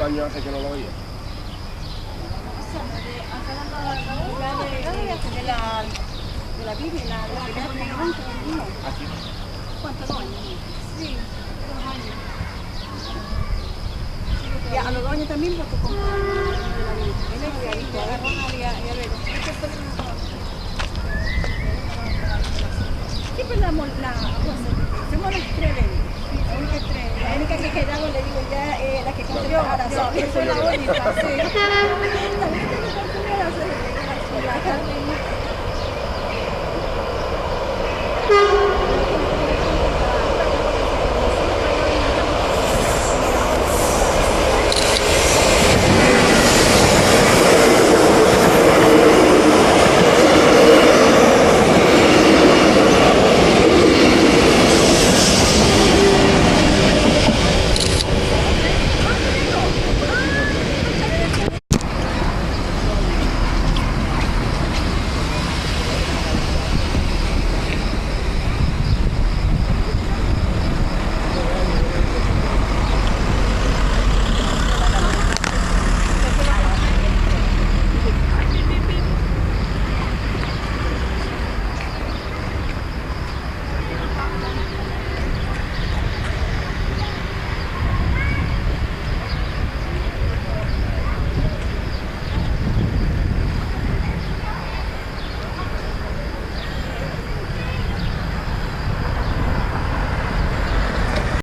años hace que no lo veía? De la Biblia, de la primera comunión que tuvimos. Aquí. ¿Cuántos años? Sí, 2 años. Y a los 2 años también porque compró de la Biblia. Él es de ahí, agarró a María y a ver. Siempre la somos las 3 de ellos. La única que quedamos, le digo, ya la que construyó ahora. Fue la bonita, sí. También que construyó la